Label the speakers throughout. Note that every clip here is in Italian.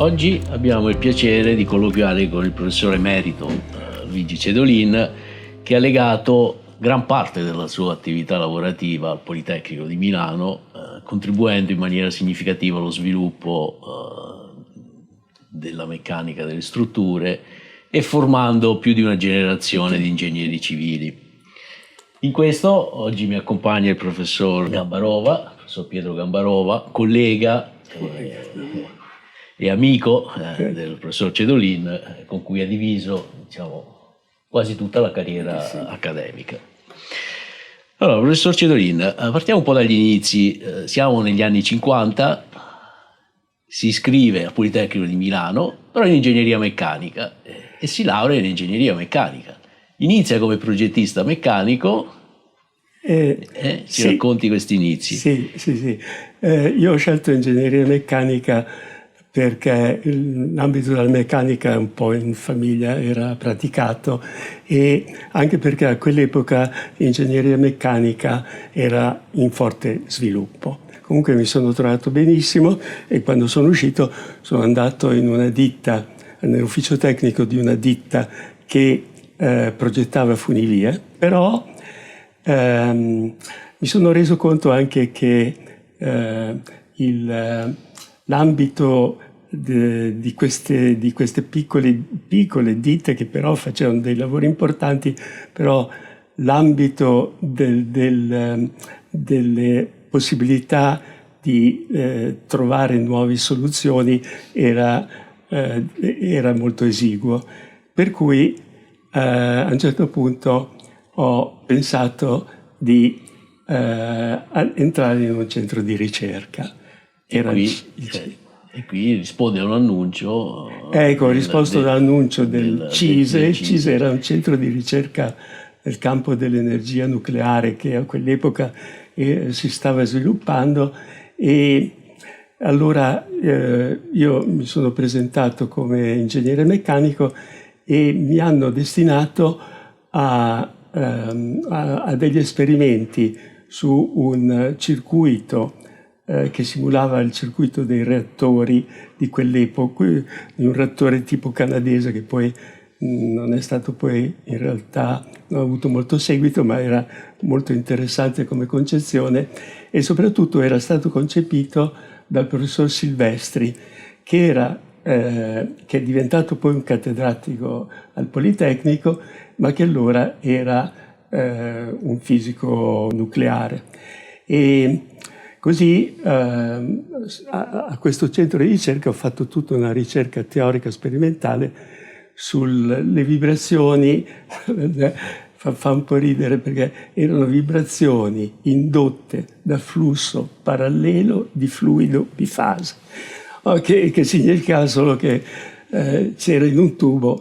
Speaker 1: Oggi abbiamo il piacere di colloquiare con il professore emerito Luigi Cedolin, che ha legato gran parte della sua attività lavorativa al Politecnico di Milano, contribuendo in maniera significativa allo sviluppo della meccanica delle strutture e formando più di una generazione di ingegneri civili. In questo oggi mi accompagna il professor Pietro Gambarova, collega e amico del professor Cedolin, con cui ha diviso, diciamo, quasi tutta la carriera accademica. Allora, professor Cedolin, partiamo un po' dagli inizi. Siamo negli anni 50, si iscrive al Politecnico di Milano, però in ingegneria meccanica, e si laurea in ingegneria meccanica. Inizia come progettista meccanico. Ci racconti questi inizi?
Speaker 2: Sì. Io ho scelto ingegneria meccanica perché l'ambito della meccanica un po' in famiglia era praticato e anche perché a quell'epoca l'ingegneria meccanica era in forte sviluppo. Comunque mi sono trovato benissimo e quando sono uscito sono andato in una ditta, nell'ufficio tecnico di una ditta che progettava funivie, però mi sono reso conto anche che l'ambito di queste piccole ditte che però facevano dei lavori importanti, però l'ambito delle possibilità di trovare nuove soluzioni era molto esiguo. Per cui a un certo punto ho pensato di entrare in un centro di ricerca.
Speaker 1: E qui risponde a un annuncio.
Speaker 2: Ecco, ho risposto all'annuncio del CISE. Il CISE era un centro di ricerca nel campo dell'energia nucleare che a quell'epoca si stava sviluppando, e allora io mi sono presentato come ingegnere meccanico e mi hanno destinato a degli esperimenti su un circuito che simulava il circuito dei reattori di quell'epoca, un reattore tipo canadese che poi non è stato poi in realtà, non ha avuto molto seguito, ma era molto interessante come concezione e soprattutto era stato concepito dal professor Silvestri, che è diventato poi un cattedratico al Politecnico, ma che allora era un fisico nucleare. E così a questo centro di ricerca ho fatto tutta una ricerca teorica sperimentale sulle vibrazioni. Fa un po' ridere perché erano vibrazioni indotte da flusso parallelo di fluido bifase, che significa solo che c'era in un tubo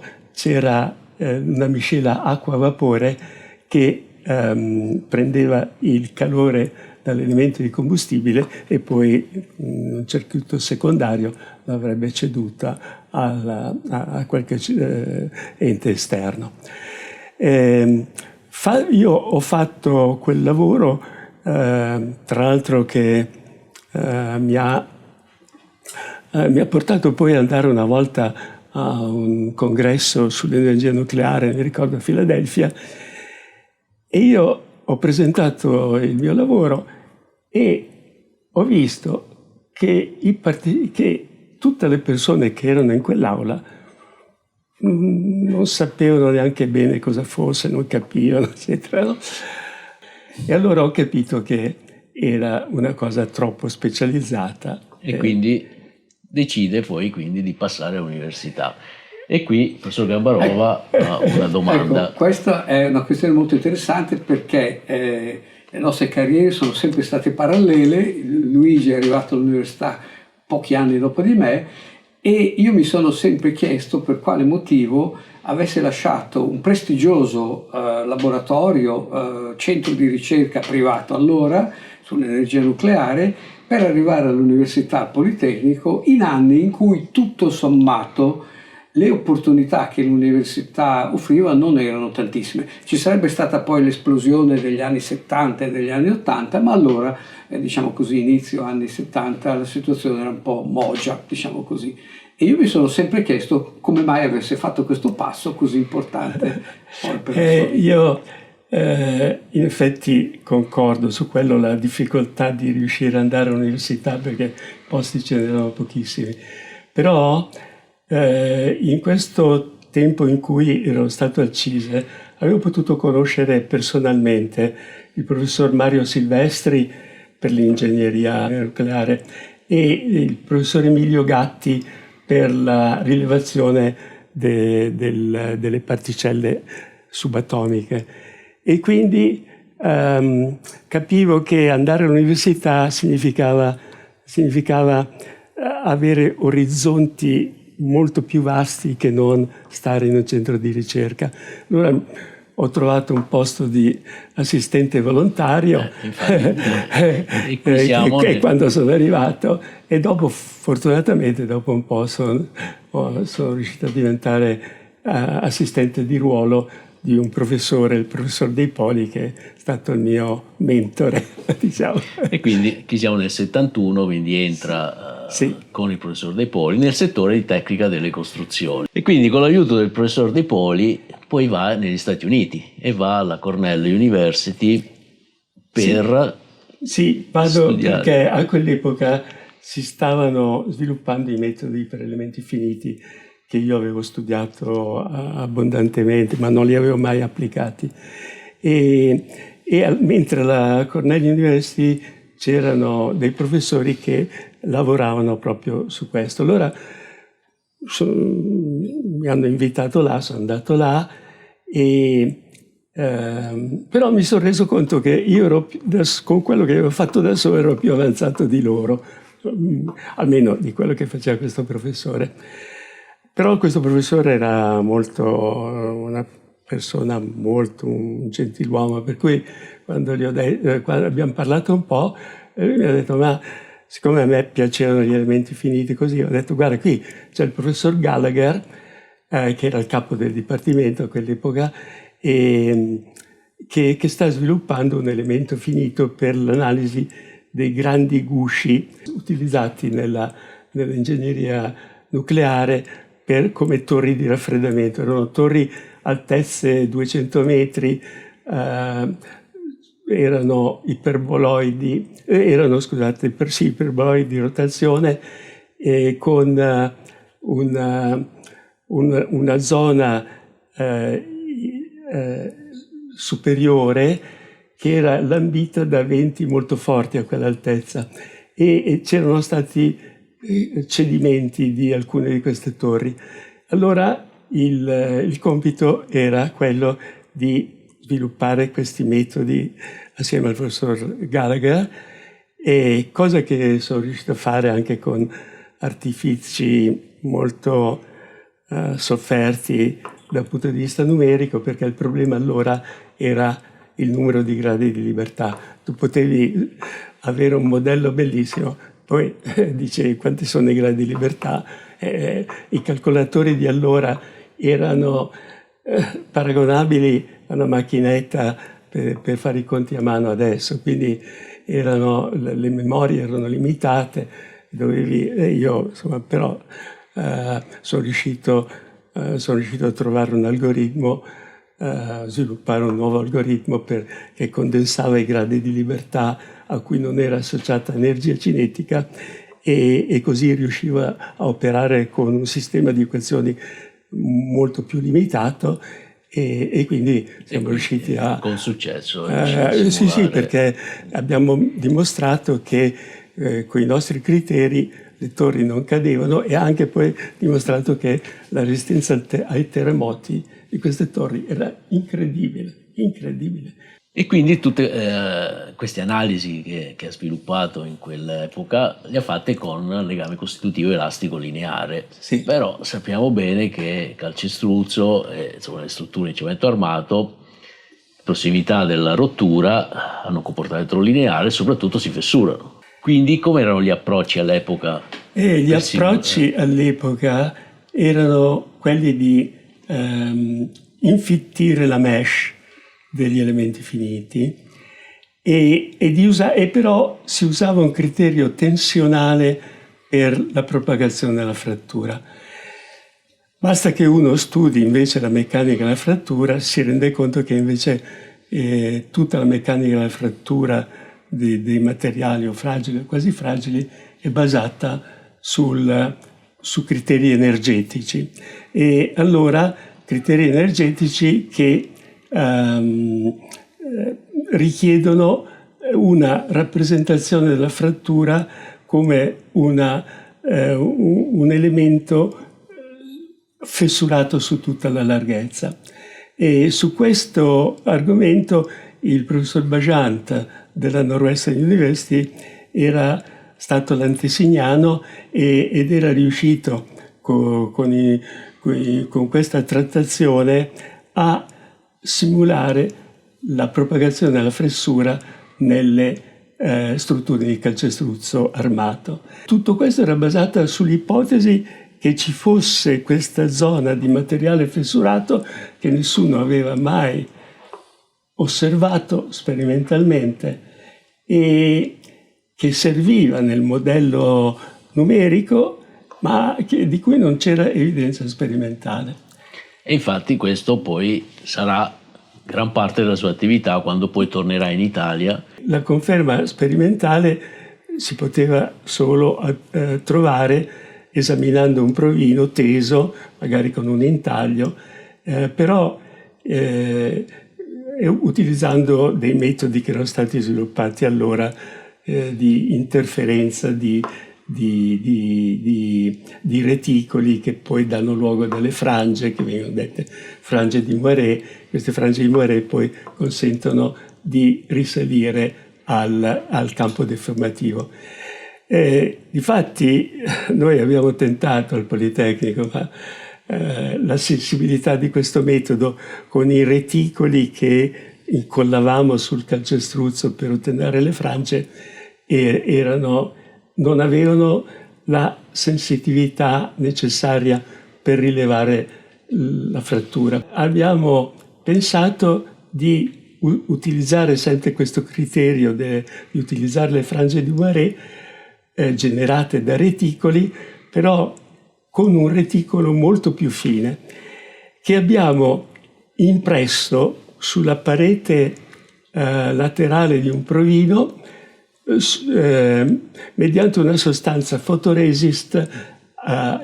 Speaker 2: una miscela acqua-vapore che prendeva il calore dall'elemento di combustibile e poi in un circuito secondario l'avrebbe ceduta a qualche ente esterno. Io ho fatto quel lavoro, tra l'altro che mi ha portato poi ad andare una volta a un congresso sull'energia nucleare, mi ricordo a Filadelfia, e io ho presentato il mio lavoro e ho visto che tutte le persone che erano in quell'aula non sapevano neanche bene cosa fosse, non capivano, eccetera, no? E allora ho capito che era una cosa troppo specializzata.
Speaker 1: E quindi decide poi di passare all'università. E qui il professor Gambarova ha una domanda.
Speaker 3: Ecco, questa è una questione molto interessante perché le nostre carriere sono sempre state parallele. Luigi è arrivato all'università pochi anni dopo di me e io mi sono sempre chiesto per quale motivo avesse lasciato un prestigioso laboratorio, centro di ricerca privato allora sull'energia nucleare, per arrivare all'Università Politecnico in anni in cui tutto sommato le opportunità che l'università offriva non erano tantissime. Ci sarebbe stata poi l'esplosione degli anni 70 e degli anni 80, ma allora, diciamo così, inizio anni 70, la situazione era un po' mogia, diciamo così. E io mi sono sempre chiesto come mai avesse fatto questo passo così importante.
Speaker 2: Io in effetti concordo su quello, la difficoltà di riuscire ad andare all'università perché posti ce n'erano pochissimi. Però in questo tempo in cui ero stato al CISE avevo potuto conoscere personalmente il professor Mario Silvestri per l'ingegneria nucleare e il professor Emilio Gatti per la rilevazione delle particelle subatomiche. E quindi capivo che andare all'università significava avere orizzonti molto più vasti che non stare in un centro di ricerca. Allora ho trovato un posto di assistente volontario e quando sono arrivato, e dopo, fortunatamente, dopo un po' sono riuscito a diventare assistente di ruolo di un professore, il professor Dei Poli, che è stato il mio mentore, diciamo.
Speaker 1: E quindi qui siamo nel 71, quindi entra con il professor Dei Poli nel settore di tecnica delle costruzioni. E quindi con l'aiuto del professor Dei Poli poi va negli Stati Uniti e va alla Cornell University per
Speaker 2: vado
Speaker 1: studiare.
Speaker 2: Perché a quell'epoca si stavano sviluppando i metodi per elementi finiti che io avevo studiato abbondantemente, ma non li avevo mai applicati. Mentre alla Cornell University c'erano dei professori che lavoravano proprio su questo. Allora mi hanno invitato là, sono andato là, però mi sono reso conto che io con quello che avevo fatto da solo ero più avanzato di loro, almeno di quello che faceva questo professore. Però questo professore era una persona molto, un gentiluomo, per cui quando abbiamo parlato un po', lui mi ha detto: ma siccome a me piacevano gli elementi finiti così, ho detto: guarda, qui c'è il professor Gallagher, che era il capo del dipartimento a quell'epoca, e che sta sviluppando un elemento finito per l'analisi dei grandi gusci utilizzati nell'ingegneria nucleare come torri di raffreddamento. Erano torri altezze 200 metri, erano iperboloidi di rotazione, con una zona superiore che era lambita da venti molto forti a quell'altezza, e c'erano stati cedimenti di alcune di queste torri. Allora il compito era quello di sviluppare questi metodi assieme al professor Gallagher, e cosa che sono riuscito a fare anche con artifici molto sofferti dal punto di vista numerico, perché il problema allora era il numero di gradi di libertà. Tu potevi avere un modello bellissimo, poi dicevi quanti sono i gradi di libertà. I calcolatori di allora erano paragonabili a una macchinetta per fare i conti a mano adesso, quindi le memorie erano limitate, io insomma, però sono riuscito a trovare un algoritmo, sviluppare un nuovo algoritmo che condensava i gradi di libertà a cui non era associata energia cinetica, e così riusciva a operare con un sistema di equazioni molto più limitato, e quindi siamo riusciti a...
Speaker 1: Con successo.
Speaker 2: Sì, perché abbiamo dimostrato che con i nostri criteri le torri non cadevano, e anche poi dimostrato che la resistenza ai terremoti di queste torri era incredibile.
Speaker 1: E quindi tutte queste analisi che ha sviluppato in quell'epoca le ha fatte con legame costitutivo elastico lineare.
Speaker 2: Sì.
Speaker 1: Però sappiamo bene che calcestruzzo, insomma, le strutture in cemento armato, prossimità della rottura, hanno un comportamento lineare e soprattutto si fessurano. Quindi come erano gli approcci all'epoca?
Speaker 2: Gli approcci all'epoca erano quelli di infittire la mesh degli elementi finiti e però si usava un criterio tensionale per la propagazione della frattura. Basta che uno studi invece la meccanica della frattura, si rende conto che invece tutta la meccanica della frattura dei materiali o fragili o quasi fragili è basata su criteri energetici. E allora criteri energetici che richiedono una rappresentazione della frattura come un elemento fessurato su tutta la larghezza. E su questo argomento il professor Bajant della Northwestern University era stato l'antesignano ed era riuscito con questa trattazione a simulare la propagazione della fessura nelle strutture di calcestruzzo armato. Tutto questo era basato sull'ipotesi che ci fosse questa zona di materiale fessurato che nessuno aveva mai osservato sperimentalmente e che serviva nel modello numerico, ma di cui non c'era evidenza sperimentale.
Speaker 1: E infatti questo poi sarà gran parte della sua attività quando poi tornerà in Italia.
Speaker 2: La conferma sperimentale si poteva solo trovare esaminando un provino teso, magari con un intaglio, però utilizzando dei metodi che erano stati sviluppati allora di interferenza di reticoli che poi danno luogo a delle frange che vengono dette frange di Moiré. Queste frange di Moiré poi consentono di risalire al campo deformativo. Difatti noi abbiamo tentato al Politecnico, ma la sensibilità di questo metodo con i reticoli che incollavamo sul calcestruzzo per ottenere le frange non avevano la sensitività necessaria per rilevare la frattura. Abbiamo pensato di utilizzare sempre questo criterio di utilizzare le frange di Moiré generate da reticoli, però con un reticolo molto più fine, che abbiamo impresso sulla parete laterale di un provino mediante una sostanza fotoresist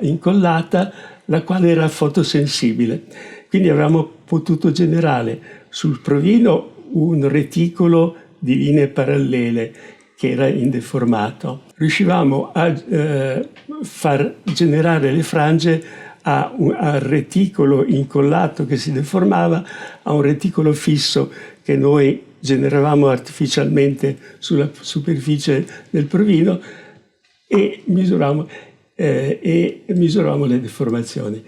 Speaker 2: incollata, la quale era fotosensibile. Quindi avevamo potuto generare sul provino un reticolo di linee parallele che era indeformato. Riuscivamo a far generare le frange al reticolo incollato che si deformava, a un reticolo fisso che noi generavamo artificialmente sulla superficie del provino e misuravamo le deformazioni.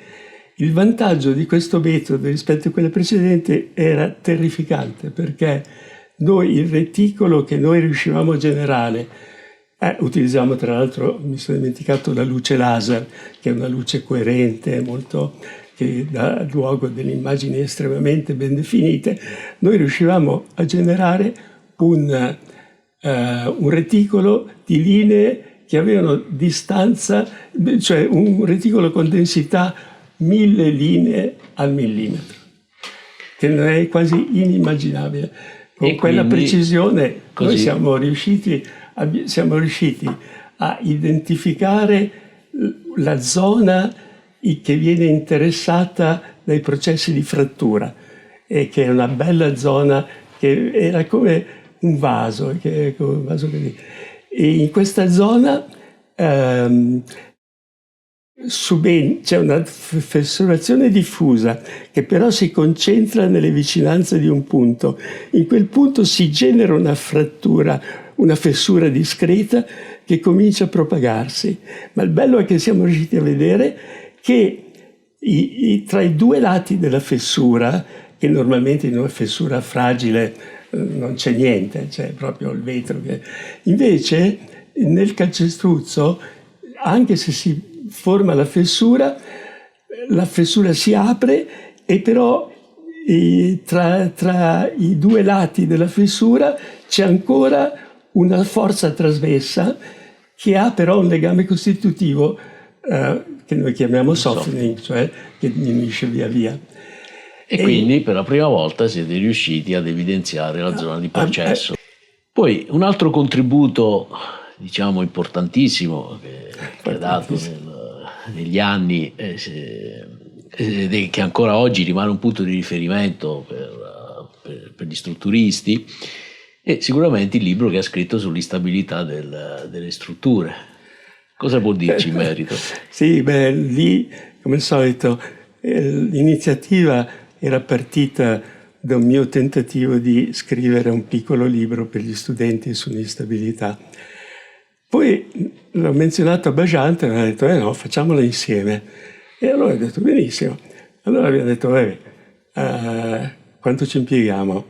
Speaker 2: Il vantaggio di questo metodo rispetto a quelle precedenti era terrificante, perché noi il reticolo che noi riuscivamo a generare, utilizzavamo tra l'altro, mi sono dimenticato, la luce laser, che è una luce coerente, che dà luogo a delle immagini estremamente ben definite. Noi riuscivamo a generare un reticolo di linee che avevano distanza, cioè un reticolo con densità 1000 linee al millimetro, che non è quasi inimmaginabile. Con quella precisione noi siamo riusciti a identificare la zona che viene interessata dai processi di frattura, e che è una bella zona che era come un vaso, così. E in questa zona c'è una fessurazione diffusa che però si concentra nelle vicinanze di un punto. In quel punto si genera una frattura, una fessura discreta che comincia a propagarsi. Ma il bello è che siamo riusciti a vedere che tra i due lati della fessura, che normalmente in una fessura fragile non c'è niente, c'è proprio il vetro. Invece nel calcestruzzo, anche se si forma la fessura, la fessura si apre e però tra i due lati della fessura c'è ancora una forza trasversa che ha però un legame costitutivo che noi chiamiamo softening, cioè che diminuisce via via.
Speaker 1: E quindi per la prima volta siete riusciti ad evidenziare la zona di processo. Poi un altro contributo, diciamo, importantissimo che ha dato negli anni, che ancora oggi rimane un punto di riferimento per gli strutturisti, è sicuramente il libro che ha scritto sull'instabilità delle strutture. Cosa può dirci in merito?
Speaker 2: Sì, lì, come al solito, l'iniziativa era partita da un mio tentativo di scrivere un piccolo libro per gli studenti sull'instabilità. Poi l'ho menzionato a Bajant e mi ha detto, no, facciamolo insieme. E allora ho detto, benissimo. Allora abbiamo detto, quanto ci impieghiamo?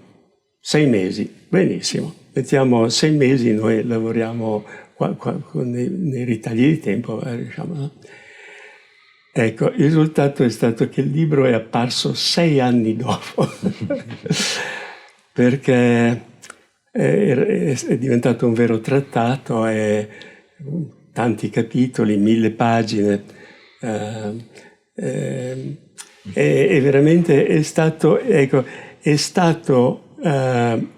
Speaker 2: 6 mesi. Benissimo. Mettiamo 6 mesi, noi lavoriamo nei ritagli di tempo, diciamo, no? Ecco, il risultato è stato che il libro è apparso 6 anni dopo, perché è diventato un vero trattato, tanti capitoli, 1000 pagine, e veramente è stato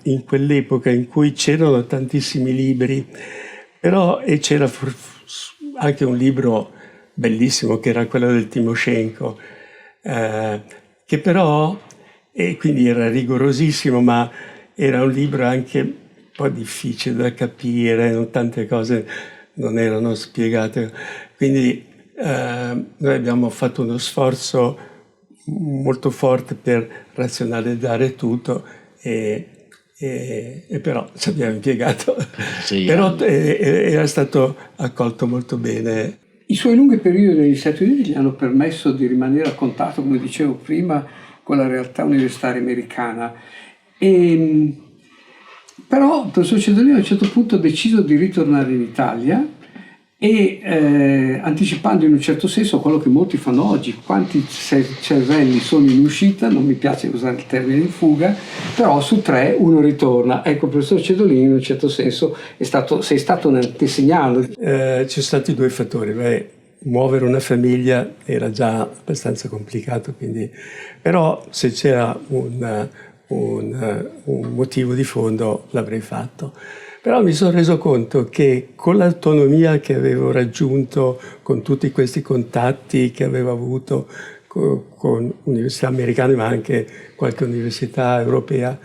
Speaker 2: in quell'epoca in cui c'erano tantissimi libri, però c'era anche un libro bellissimo che era quello del Timoshenko, che però, e quindi era rigorosissimo, ma era un libro anche un po' difficile da capire, tante cose non erano spiegate. Quindi noi abbiamo fatto uno sforzo molto forte per razionalizzare tutto e però ci abbiamo impiegato. Però era stato accolto molto bene.
Speaker 3: I suoi lunghi periodi negli Stati Uniti gli hanno permesso di rimanere a contatto, come dicevo prima, con la realtà universitaria americana. Però il professor Cedolino a un certo punto ha deciso di ritornare in Italia e anticipando in un certo senso quello che molti fanno oggi, quanti cervelli sono in uscita, non mi piace usare il termine in fuga, però su 3 uno ritorna. Ecco, il professor Cedolino in un certo senso sei stato un antesignano.
Speaker 2: Ci sono stati 2 fattori. Muovere una famiglia era già abbastanza complicato, quindi, però se c'era un motivo di fondo l'avrei fatto. Però mi sono reso conto che con l'autonomia che avevo raggiunto, con tutti questi contatti che avevo avuto con università americane, ma anche qualche università europea,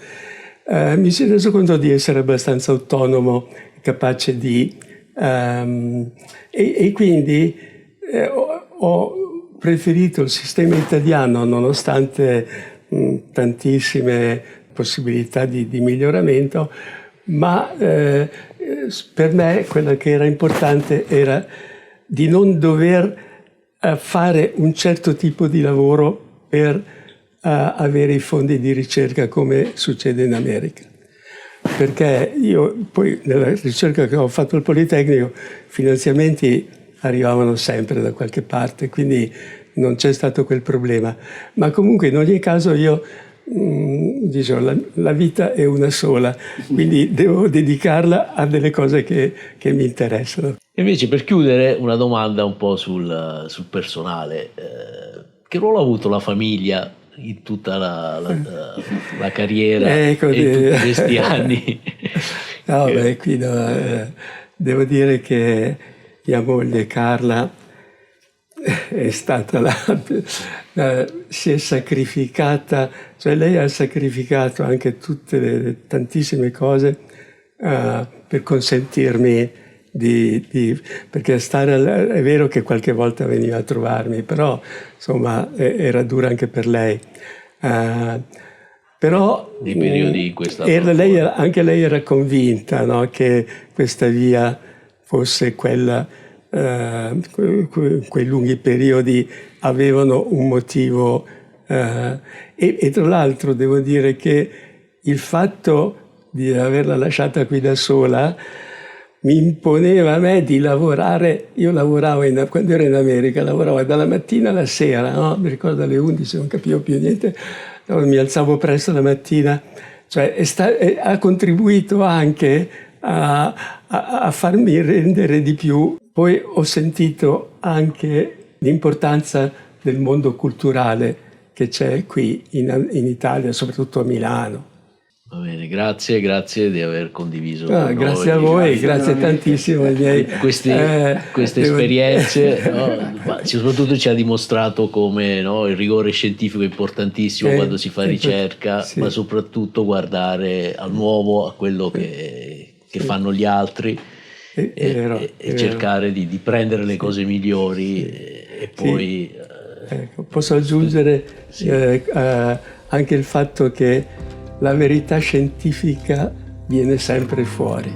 Speaker 2: mi sono reso conto di essere abbastanza autonomo, capace di... e quindi ho preferito il sistema italiano, nonostante tantissime possibilità di miglioramento, ma per me quello che era importante era di non dover fare un certo tipo di lavoro per avere i fondi di ricerca come succede in America. Perché io poi nella ricerca che ho fatto al Politecnico finanziamenti arrivavano sempre da qualche parte, quindi non c'è stato quel problema. Ma comunque in ogni caso io dicevo, la vita è una sola, quindi devo dedicarla a delle cose che mi interessano.
Speaker 1: Invece, per chiudere, una domanda un po' sul personale. Che ruolo ha avuto la famiglia in tutta la carriera e in tutti questi anni?
Speaker 2: No, qui devo dire che mia moglie Carla è stata si è sacrificata, cioè lei ha sacrificato anche tantissime cose per consentirmi perché è vero che qualche volta veniva a trovarmi, però insomma era dura anche per lei. Però
Speaker 1: nei periodi in questa
Speaker 2: anche lei era convinta, no, che questa via fosse quella. Quei lunghi periodi avevano un motivo e tra l'altro devo dire che il fatto di averla lasciata qui da sola mi imponeva a me di lavorare. Io lavoravo, quando ero in America, lavoravo dalla mattina alla sera, no? Mi ricordo alle 11, non capivo più niente, no, mi alzavo presto la mattina. Cioè, ha contribuito anche a farmi rendere di più. Poi ho sentito anche l'importanza del mondo culturale che c'è qui in Italia, soprattutto a Milano.
Speaker 1: Va bene, grazie di aver condiviso con
Speaker 2: grazie
Speaker 1: noi.
Speaker 2: a voi, grazie tantissimo ai miei
Speaker 1: queste esperienze, no? Ma soprattutto ci ha dimostrato come, no, il rigore scientifico è importantissimo quando si fa ricerca, sì, ma soprattutto guardare al nuovo, a quello che fanno gli altri e cercare di prendere le cose migliori e poi...
Speaker 2: Ecco, posso aggiungere anche il fatto che la verità scientifica viene sempre fuori.